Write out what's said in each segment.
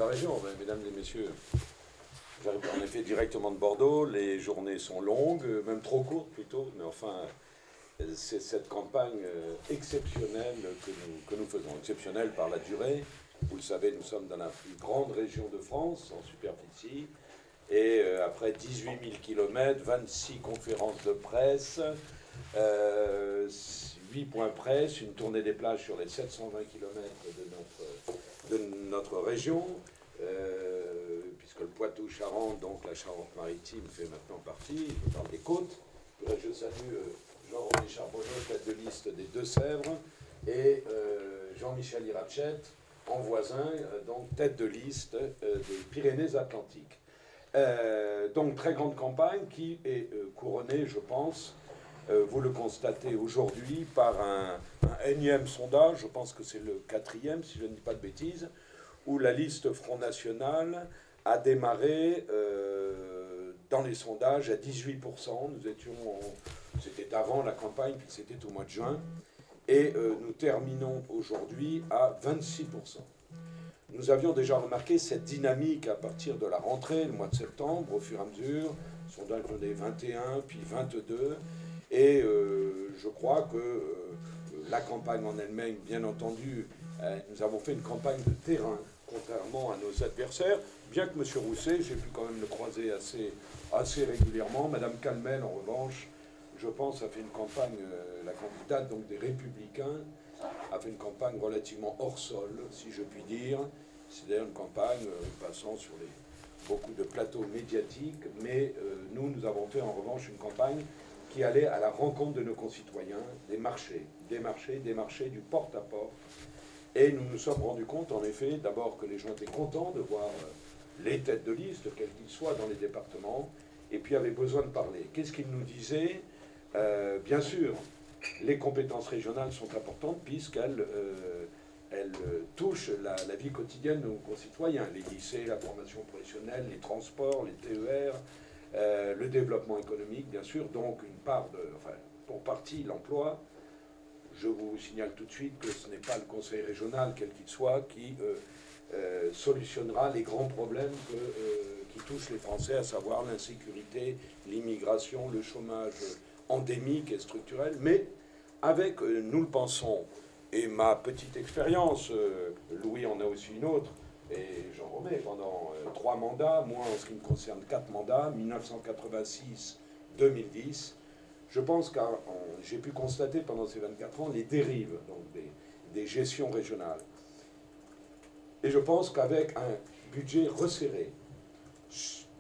la région, mesdames et messieurs. J'arrive en effet directement de Bordeaux. Les journées sont longues, même trop courtes plutôt, mais enfin, c'est cette campagne exceptionnelle que nous faisons. Exceptionnelle par la durée. Vous le savez, nous sommes dans la plus grande région de France en superficie. Et après 18 000 km, 26 conférences de presse, 8 points presse, une tournée des plages sur les 720 km de notre région, puisque le Poitou-Charentes, donc la Charente-Maritime, fait maintenant partie. Je parle des côtes. Je salue Jean-René Charbonneau, tête de liste des Deux-Sèvres, et Jean-Michel Irachette, en voisin, donc tête de liste des Pyrénées-Atlantiques. Donc très grande campagne qui est couronnée, je pense, vous le constatez aujourd'hui, par un énième sondage, je pense que c'est le 4e, si je ne dis pas de bêtises, où la liste Front National a démarré dans les sondages à 18%. Nous étions, c'était avant la campagne, puis c'était au mois de juin, et nous terminons aujourd'hui à 26%. Nous avions déjà remarqué cette dynamique à partir de la rentrée, le mois de septembre, au fur et à mesure. Sondage des 21, puis 22. Et je crois que la campagne en elle-même, bien entendu, nous avons fait une campagne de terrain, contrairement à nos adversaires, bien que M. Rousset, j'ai pu quand même le croiser assez régulièrement. Mme Calmel, en revanche, je pense, a fait une campagne, la candidate donc des Républicains, a fait une campagne relativement hors sol, si je puis dire. C'est d'ailleurs une campagne passant sur beaucoup de plateaux médiatiques, mais nous avons fait en revanche une campagne qui allait à la rencontre de nos concitoyens, des marchés, du porte-à-porte. Et nous nous sommes rendus compte, en effet, d'abord que les gens étaient contents de voir les têtes de liste, quels qu'ils soient, dans les départements, et puis avaient besoin de parler. Qu'est-ce qu'ils nous disaient ? Bien sûr, les compétences régionales sont importantes puisqu'elles touchent la vie quotidienne de nos concitoyens. Les lycées, la formation professionnelle, les transports, les TER, le développement économique, bien sûr. Donc, pour partie, l'emploi. Je vous signale tout de suite que ce n'est pas le conseil régional, quel qu'il soit, qui solutionnera les grands problèmes qui touchent les Français, à savoir l'insécurité, l'immigration, le chômage endémique et structurel, mais avec, nous le pensons, et ma petite expérience, Louis en a aussi une autre, et j'en remets pendant 3 mandats, moi en ce qui me concerne 4 mandats, 1986-2010, je pense que j'ai pu constater pendant ces 24 ans les dérives donc des gestions régionales. Et je pense qu'avec un budget resserré,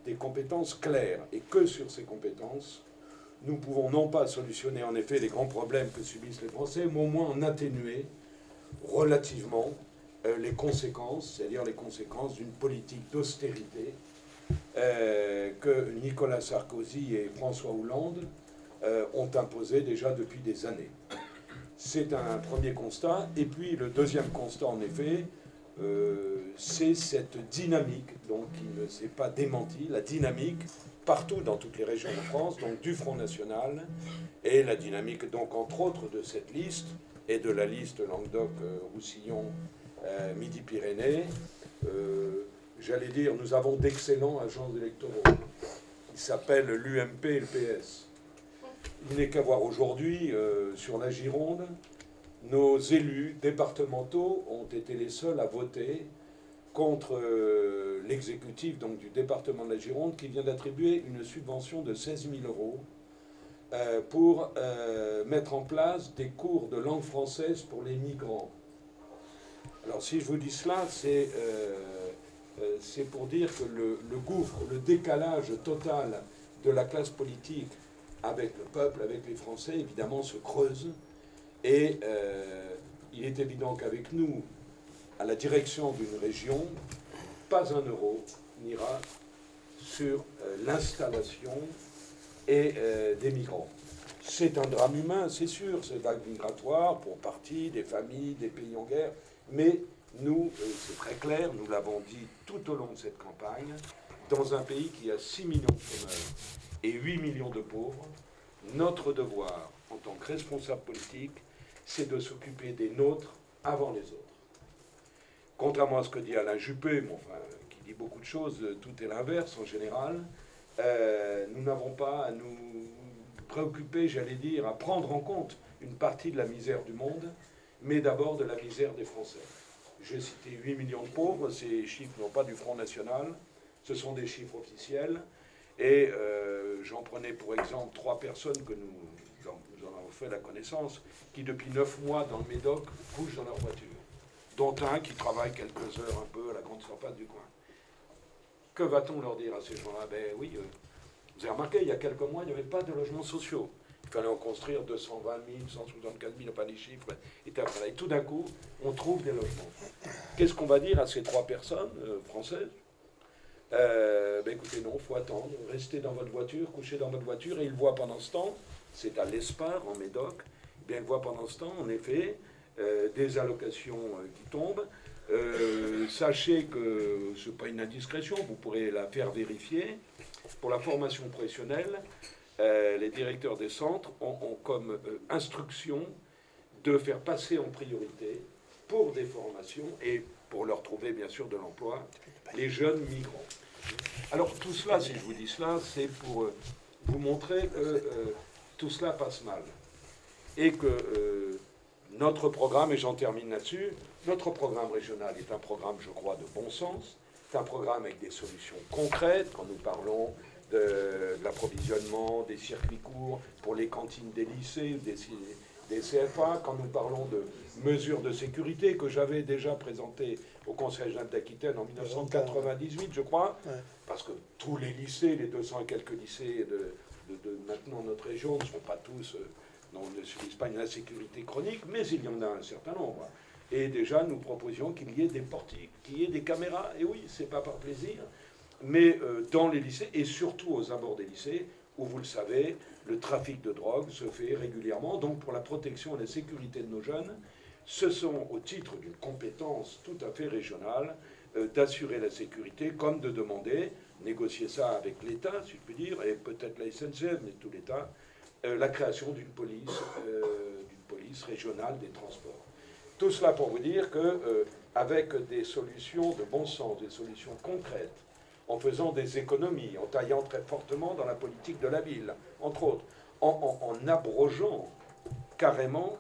des compétences claires, et que sur ces compétences, nous pouvons non pas solutionner en effet les grands problèmes que subissent les Français, mais au moins en atténuer relativement les conséquences, c'est-à-dire les conséquences d'une politique d'austérité que Nicolas Sarkozy et François Hollande ont imposé déjà depuis des années. C'est un premier constat. Et puis le deuxième constat, en effet, c'est cette dynamique, donc qui ne s'est pas démentie, la dynamique partout dans toutes les régions de France, donc du Front National, et la dynamique, donc entre autres, de cette liste, et de la liste Languedoc-Roussillon, Midi-Pyrénées. J'allais dire, nous avons d'excellents agents électoraux, qui s'appellent l'UMP et le PS. Il n'est qu'à voir aujourd'hui, sur la Gironde, nos élus départementaux ont été les seuls à voter contre l'exécutif donc, du département de la Gironde qui vient d'attribuer une subvention de 16 000 euros pour mettre en place des cours de langue française pour les migrants. Alors si je vous dis cela, c'est pour dire que le gouffre, le décalage total de la classe politique avec le peuple, avec les Français, évidemment, se creuse. Et il est évident qu'avec nous, à la direction d'une région, pas un euro n'ira sur l'installation et des migrants. C'est un drame humain, c'est sûr, c'est vague migratoire pour partie des familles, des pays en guerre, mais nous, c'est très clair, nous l'avons dit tout au long de cette campagne, dans un pays qui a 6 millions de chômeurs et 8 millions de pauvres, notre devoir, en tant que responsable politique, c'est de s'occuper des nôtres avant les autres. Contrairement à ce que dit Alain Juppé, bon, enfin, qui dit beaucoup de choses, tout est l'inverse en général. Nous n'avons pas à nous préoccuper, j'allais dire, à prendre en compte une partie de la misère du monde, mais d'abord de la misère des Français. J'ai cité 8 millions de pauvres, ces chiffres n'ont pas du Front National, ce sont des chiffres officiels, et j'en prenais pour exemple 3 personnes que nous en avons fait la connaissance, qui depuis 9 mois dans le Médoc couchent dans leur voiture, dont un qui travaille quelques heures un peu à la grande surface du coin. Que va-t-on leur dire à ces gens-là? Ben oui, vous avez remarqué, il y a quelques mois, il n'y avait pas de logements sociaux. Il fallait en construire 220 000, 175 000, pas les chiffres. Et tout d'un coup, on trouve des logements. Qu'est-ce qu'on va dire à ces 3 personnes françaises? Ben écoutez, non, il faut attendre. Restez dans votre voiture, couchez dans votre voiture. Et ils voient pendant ce temps, c'est à l'Espar, en Médoc, eh bien, ils voient pendant ce temps, en effet, des allocations qui tombent. Sachez que ce n'est pas une indiscrétion, vous pourrez la faire vérifier. Pour la formation professionnelle, les directeurs des centres ont comme instruction de faire passer en priorité pour des formations et pour leur trouver bien sûr de l'emploi les jeunes migrants. Alors tout cela, si je vous dis cela, c'est pour vous montrer que tout cela passe mal et que notre programme, et j'en termine là-dessus, notre programme régional est un programme, je crois, de bon sens. C'est un programme avec des solutions concrètes quand nous parlons de l'approvisionnement, des circuits courts pour les cantines des lycées, des CFA, quand nous parlons de mesures de sécurité que j'avais déjà présentées au Conseil régional d'Aquitaine en 1998, je crois, parce que tous les lycées, les 200 et quelques lycées de maintenant notre région ne sont pas tous, ne subissent pas une insécurité chronique, mais il y en a un certain nombre. Et déjà, nous proposions qu'il y ait des portiques, qu'il y ait des caméras, et oui, c'est pas par plaisir, mais dans les lycées, et surtout aux abords des lycées, où, vous le savez, le trafic de drogue se fait régulièrement. Donc, pour la protection et la sécurité de nos jeunes, ce sont, au titre d'une compétence tout à fait régionale, d'assurer la sécurité, comme de demander, négocier ça avec l'État, si je puis dire, et peut-être la SNCF, mais tout l'État, la création d'une police régionale des transports. Tout cela pour vous dire qu'avec des solutions de bon sens, des solutions concrètes, en faisant des économies, en taillant très fortement dans la politique de la ville, entre autres, en abrogeant carrément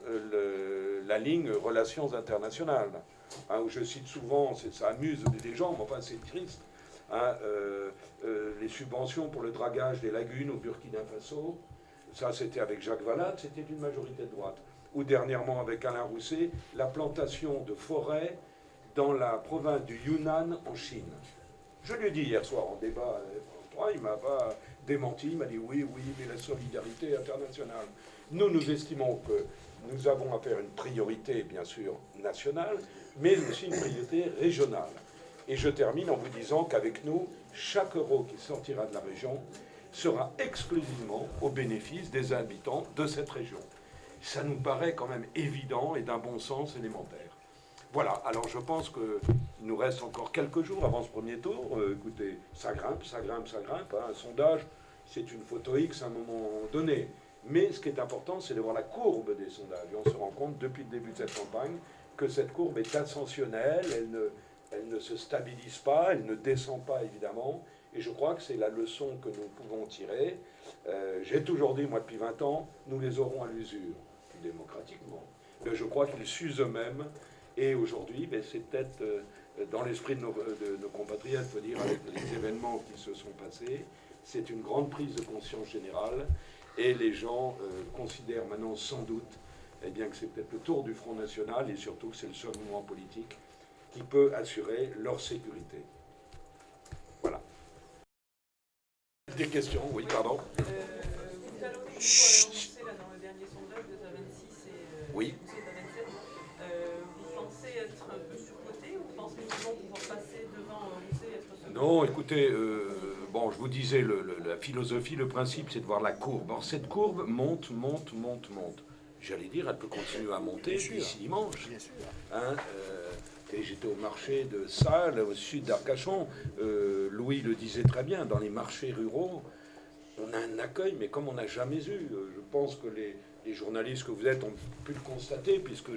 la ligne relations internationales, hein, où je cite souvent, ça amuse les gens, mais enfin c'est triste, hein, les subventions pour le dragage des lagunes au Burkina Faso, ça c'était avec Jacques Valade, c'était une majorité de droite. Ou dernièrement avec Alain Rousset, la plantation de forêts dans la province du Yunnan en Chine. Je lui ai dit hier soir en débat, il ne m'a pas démenti, il m'a dit oui, mais la solidarité internationale. Nous estimons que nous avons à faire une priorité, bien sûr, nationale, mais aussi une priorité régionale. Et je termine en vous disant qu'avec nous, chaque euro qui sortira de la région sera exclusivement au bénéfice des habitants de cette région. Ça nous paraît quand même évident et d'un bon sens élémentaire. Voilà, alors je pense qu'il nous reste encore quelques jours avant ce premier tour. Écoutez, ça grimpe. Hein. Un sondage, c'est une photo X à un moment donné. Mais ce qui est important, c'est de voir la courbe des sondages. Et on se rend compte, depuis le début de cette campagne, que cette courbe est ascensionnelle, elle ne se stabilise pas, elle ne descend pas, évidemment. Et je crois que c'est la leçon que nous pouvons tirer. J'ai toujours dit, moi, depuis 20 ans, nous les aurons à l'usure, démocratiquement. Mais je crois qu'ils s'usent eux-mêmes. Et aujourd'hui, ben, c'est peut-être dans l'esprit de nos compatriotes, faut dire, avec les événements qui se sont passés, c'est une grande prise de conscience générale. Et les gens considèrent maintenant sans doute eh bien, que c'est peut-être le tour du Front National et surtout que c'est le seul mouvement politique qui peut assurer leur sécurité. Voilà. Des questions? Oui, pardon. Vous avez annoncé là, dans le dernier sondage, vous êtes à 26 et oui. vous êtes à 27. Vous pensez être un peu surcoté ou vous pensez qu'ils vont pouvoir passer devant Rousset et être second? Non, écoutez, bon, je vous disais, la philosophie, le principe, c'est de voir la courbe. Or, cette courbe monte. J'allais dire, elle peut continuer à monter d'ici dimanche. Bien sûr. Hein, et j'étais au marché de Salles, au sud d'Arcachon. Louis le disait très bien, dans les marchés ruraux, on a un accueil, mais comme on n'a jamais eu. Je pense que les journalistes que vous êtes ont pu le constater, puisque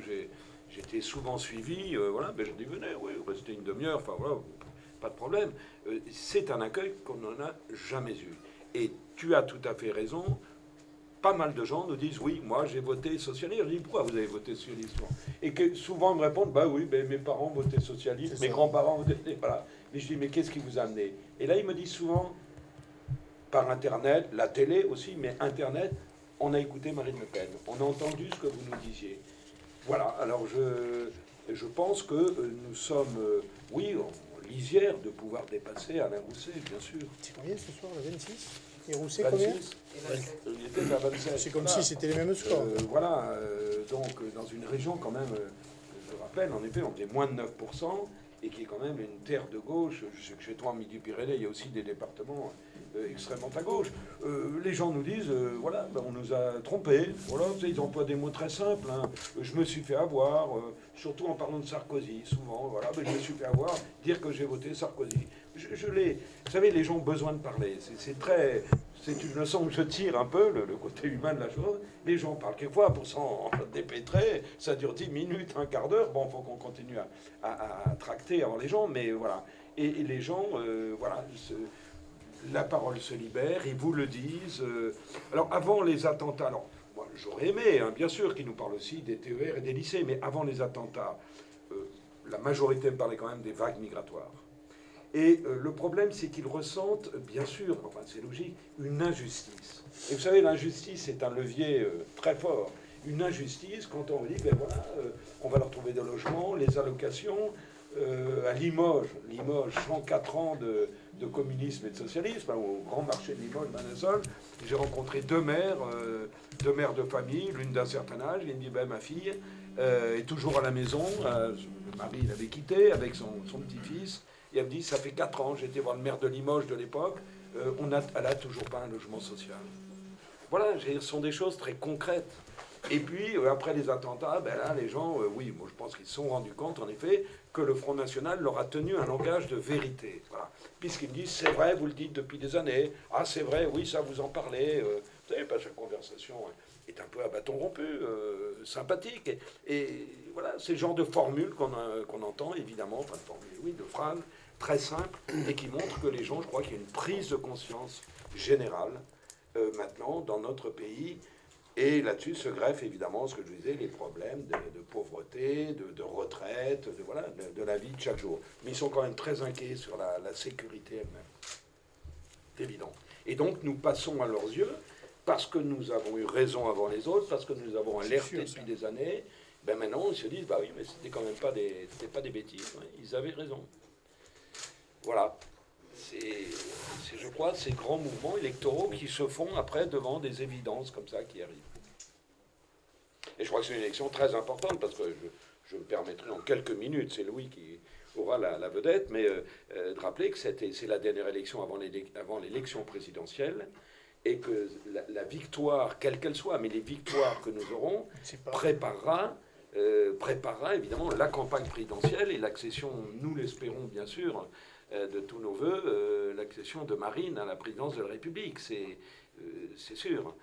j'étais souvent suivi, voilà, ben je dis venez, oui, restez une demi-heure, enfin voilà, pas de problème. C'est un accueil qu'on n'en a jamais eu. Et tu as tout à fait raison, pas mal de gens nous disent oui, moi j'ai voté socialiste. Je dis pourquoi vous avez voté socialiste? Et que souvent ils me répondent bah oui, ben, mes parents votaient socialiste, mes grands-parents votaient. Voilà. Mais je dis mais qu'est-ce qui vous a amené? Et là ils me disent souvent par internet, la télé aussi, mais internet, on a écouté Marine Le Pen, on a entendu ce que vous nous disiez. Voilà, alors je pense que nous sommes, oui, en lisière de pouvoir dépasser Alain Rousset, bien sûr. C'est combien ce soir, le 26? Et Rousset, combien? 26, il était à 27. C'est comme Voilà. si c'était les mêmes scores. Voilà, donc dans une région quand même, je rappelle, en effet, on faisait moins de 9%, et qui est quand même une terre de gauche. Je sais que chez toi, en Midi-Pyrénées, il y a aussi des départements extrêmement à gauche. Les gens nous disent, voilà, ben, on nous a trompés. Voilà, ils emploient des mots très simples. Hein. Je me suis fait avoir, surtout en parlant de Sarkozy, souvent. Voilà, ben, je me suis fait avoir, dire que j'ai voté Sarkozy. Vous savez, les gens ont besoin de parler. C'est une leçon que je tire un peu, le côté humain de la chose. Les gens parlent quelquefois pour s'en dépêtrer. Ça dure 10 minutes, un quart d'heure. Bon, il faut qu'on continue à tracter avant les gens, mais voilà. Et les gens, voilà, la parole se libère, ils vous le disent. Alors, avant les attentats, alors, moi, j'aurais aimé, hein, bien sûr, qu'ils nous parlent aussi des TER et des lycées, mais avant les attentats, la majorité me parlait quand même des vagues migratoires. Et le problème, c'est qu'ils ressentent, bien sûr, enfin c'est logique, une injustice. Et vous savez, l'injustice est un levier très fort. Une injustice quand on dit, ben voilà, on va leur trouver des logements, les allocations. À Limoges, 104 ans de communisme et de socialisme, hein, au grand marché de Limoges, Manasol, j'ai rencontré deux mères de famille, l'une d'un certain âge. Il me dit, ben ma fille est toujours à la maison, le mari l'avait quitté avec son petit-fils. Et elle me dit, ça fait 4 ans, j'ai été voir le maire de Limoges de l'époque, elle n'a toujours pas un logement social. Voilà, ce sont des choses très concrètes. Et puis, après les attentats, ben là, les gens, oui, moi je pense qu'ils se sont rendus compte, en effet, que le Front National leur a tenu un langage de vérité. Voilà. Puisqu'ils me disent, c'est vrai, vous le dites depuis des années, ah c'est vrai, oui, ça vous en parlez. Vous savez, parce que la conversation est un peu à bâton rompu, sympathique. Et voilà, c'est le genre de formule qu'on entend, évidemment, enfin de formule, oui, de phrases très simples, et qui montrent que les gens, je crois qu'il y a une prise de conscience générale, maintenant, dans notre pays. Et là-dessus se greffent évidemment, ce que je disais, les problèmes de pauvreté, de retraite, de la vie de chaque jour. Mais ils sont quand même très inquiets sur la sécurité elle-même. C'est évident. Et donc nous passons à leurs yeux, parce que nous avons eu raison avant les autres, parce que nous avons alerté depuis des années, ben maintenant ils se disent, bah oui, mais c'était quand même pas des bêtises, hein, ils avaient raison. Voilà. C'est, je crois, ces grands mouvements électoraux qui se font après devant des évidences comme ça qui arrivent. Et je crois que c'est une élection très importante, parce que je me permettrai en quelques minutes, c'est Louis qui aura la vedette, mais de rappeler que c'est la dernière élection avant l'élection présidentielle, et que la victoire, quelle qu'elle soit, mais les victoires que nous aurons, préparera évidemment la campagne présidentielle et l'accession, nous l'espérons bien sûr, de tous nos voeux, l'accession de Marine à la présidence de la République, c'est sûr.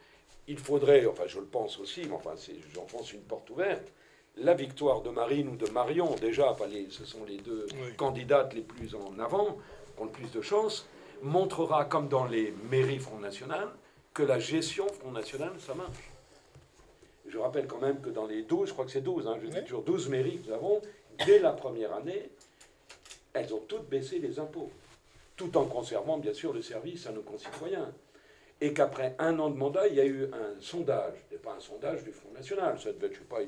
Il faudrait, enfin je le pense aussi, mais enfin j'enfonce une porte ouverte, la victoire de Marine ou de Marion, déjà, ce sont les deux candidates les plus en avant, qui ont le plus de chances, montrera, comme dans les mairies Front National, que la gestion Front National, ça marche. Je rappelle quand même que dans les 12, je crois que c'est 12, hein, je dis toujours 12 mairies que nous avons, dès la première année, elles ont toutes baissé les impôts, tout en conservant bien sûr le service à nos concitoyens. Et qu'après un an de mandat, il y a eu un sondage, ce n'est pas un sondage du Front National, ça devait être, je sais pas,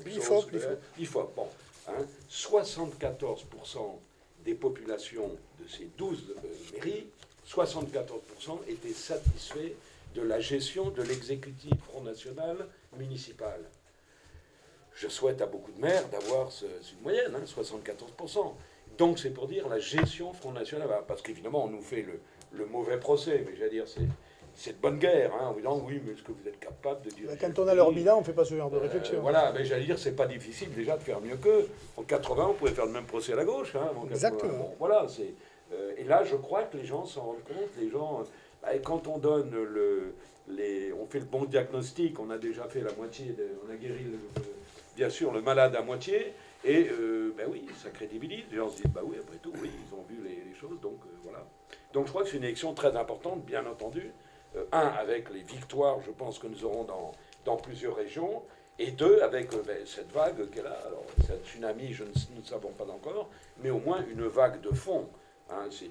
IFOP, bon, hein, 74% des populations de ces 12 mairies, 74% étaient satisfaits de la gestion de l'exécutif Front National municipal. Je souhaite à beaucoup de maires d'avoir une moyenne, hein, 74%. Donc c'est pour dire la gestion Front National, parce qu'évidemment on nous fait le mauvais procès, mais j'allais dire c'est de bonne guerre, hein, en disant oui, mais est-ce que vous êtes capable de dire... Quand on a leur bilan, on ne fait pas ce genre de réflexion. Voilà, mais j'allais dire, c'est pas difficile déjà de faire mieux qu'eux. En 80, on pouvait faire le même procès à la gauche. Hein, exactement. Bon, voilà, et là, je crois que les gens s'en rendent compte. Les gens, et quand on donne on fait le bon diagnostic, on a déjà fait la moitié, on a guéri, bien sûr, le malade à moitié. Et ben oui, ça crédibilise. Les gens se disent, bah oui, après tout, oui, ils ont vu les choses, donc voilà. Donc je crois que c'est une élection très importante, bien entendu. Avec les victoires, je pense que nous aurons dans plusieurs régions. Et deux, avec cette vague qui est là. Alors, cette tsunami, nous ne savons pas encore, mais au moins une vague de fond. Hein, c'est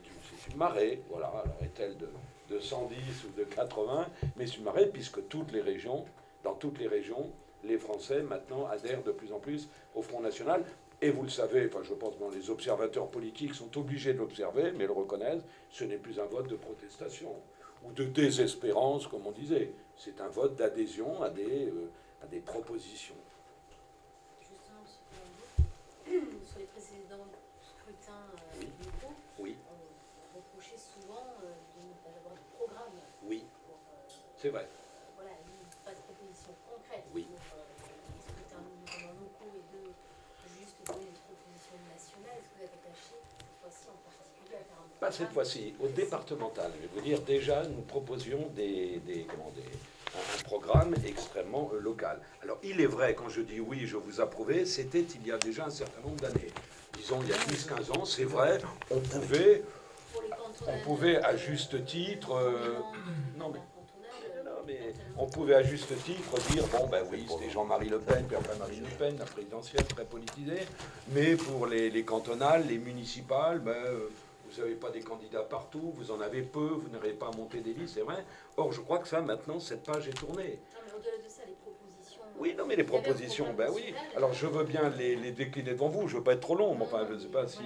une marée, voilà. Alors, est-elle de 110 ou de 80? Mais c'est une marée, puisque dans toutes les régions, les Français, maintenant, adhèrent de plus en plus au Front National. Et vous le savez, enfin, je pense que les observateurs politiques sont obligés de l'observer, mais le reconnaissent, ce n'est plus un vote de protestation ou de désespérance, comme on disait. C'est un vote d'adhésion à des propositions. Justement, sur les précédents scrutins locaux, Oui. on reprochait souvent de ne pas avoir de programme. Oui, c'est vrai. Voilà, pas de proposition concrète Oui. pour les scrutins notamment locaux et de juste donner des propositions nationales. Est-ce que vous êtes attaché cette fois-ci en particulier à faire un programme? Pas cette fois-ci, au départemental. Je vais vous dire, déjà, nous proposions un programme extrêmement local. Alors, il est vrai, quand je dis oui, je vous approuvais, c'était il y a déjà un certain nombre d'années. Disons, il y a 10-15 ans, c'est vrai, on pouvait à juste titre... non, mais on pouvait à juste titre dire, bon, ben oui, c'était Jean-Marie Le Pen, puis après Marine Le Pen, la présidentielle, très politisée, mais pour les cantonales, les municipales, ben... vous n'avez pas des candidats partout, vous en avez peu, vous n'arrivez pas à monter des listes, c'est vrai. Or, je crois que ça, maintenant, cette page est tournée. Non, mais au-delà de ça, les propositions... Oui, non, mais les propositions, ben oui. Alors, je veux bien les décliner devant vous, je ne veux pas être trop long, mais enfin, je ne sais pas si...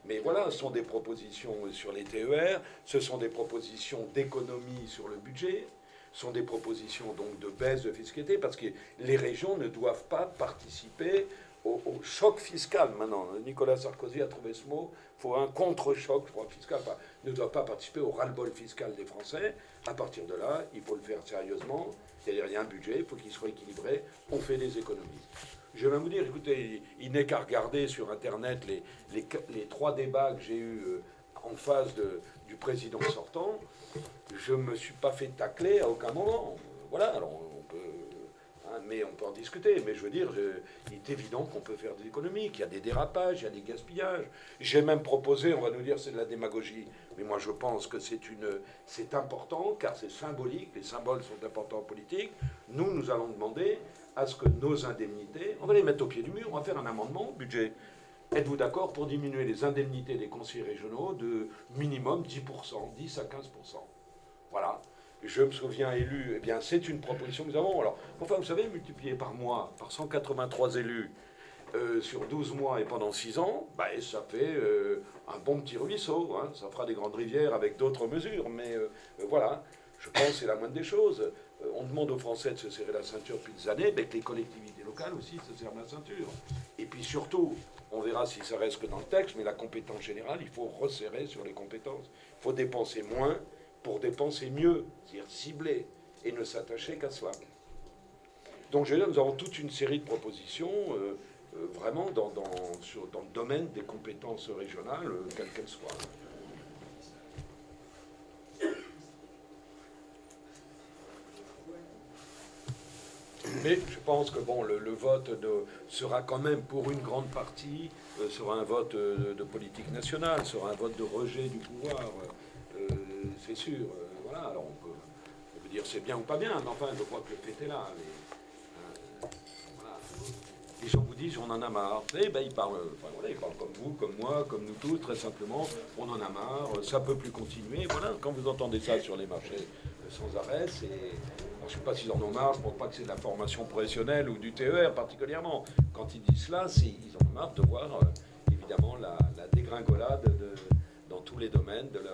mais voilà, ce sont des propositions sur les TER, ce sont des propositions d'économie sur le budget, ce sont des propositions, donc, de baisse de fiscalité, parce que les régions ne doivent pas participer au choc fiscal maintenant. Nicolas Sarkozy a trouvé ce mot. Il faut un contre-choc, je crois, fiscal. Enfin, ne doit pas participer au ras-le-bol fiscal des Français. À partir de là, il faut le faire sérieusement. C'est-à-dire, il y a un budget, il faut qu'il soit équilibré. On fait des économies. Je vais même vous dire, écoutez, il n'est qu'à regarder sur Internet les 3 débats que j'ai eus en face du président sortant. Je ne me suis pas fait tacler à aucun moment. Voilà, alors on peut... mais on peut en discuter. Mais je veux dire, il est évident qu'on peut faire des économies, qu'il y a des dérapages, il y a des gaspillages. J'ai même proposé, on va nous dire c'est de la démagogie, mais moi je pense que c'est important, car c'est symbolique, les symboles sont importants en politique. Nous allons demander à ce que nos indemnités, on va les mettre au pied du mur, on va faire un amendement au budget. Êtes-vous d'accord pour diminuer les indemnités des conseillers régionaux de minimum 10%, 10 à 15%? Voilà. Je me souviens élu, eh bien c'est une proposition que nous avons. Alors, enfin, vous savez, multiplié par mois, par 183 élus sur 12 mois et pendant 6 ans, bah, ça fait un bon petit ruisseau. Hein. Ça fera des grandes rivières avec d'autres mesures, mais voilà, je pense que c'est la moindre des choses. On demande aux Français de se serrer la ceinture depuis des années, mais que les collectivités locales aussi se serrent la ceinture. Et puis surtout, on verra si ça reste que dans le texte, mais la compétence générale, il faut resserrer sur les compétences. Il faut dépenser moins pour dépenser mieux, c'est-à-dire cibler, et ne s'attacher qu'à soi. Donc je veux dire, nous avons toute une série de propositions, vraiment dans le domaine des compétences régionales, quelles qu'elles soient. Mais je pense que bon, le vote sera quand même, pour une grande partie, sera un vote de politique nationale, sera un vote de rejet du pouvoir. C'est sûr, voilà, alors on peut dire c'est bien ou pas bien, mais enfin, je crois que le fait est là. Voilà. Les gens vous disent on en a marre. Eh ben, ils parlent comme vous, comme moi, comme nous tous, très simplement, on en a marre, ça ne peut plus continuer. Voilà, quand vous entendez ça sur les marchés sans arrêt, c'est... Alors, je ne sais pas s'ils en ont marre, je ne pense pas que c'est de la formation professionnelle ou du TER particulièrement. Quand ils disent cela, ils en ont marre de voir évidemment la dégringolade dans tous les domaines de leur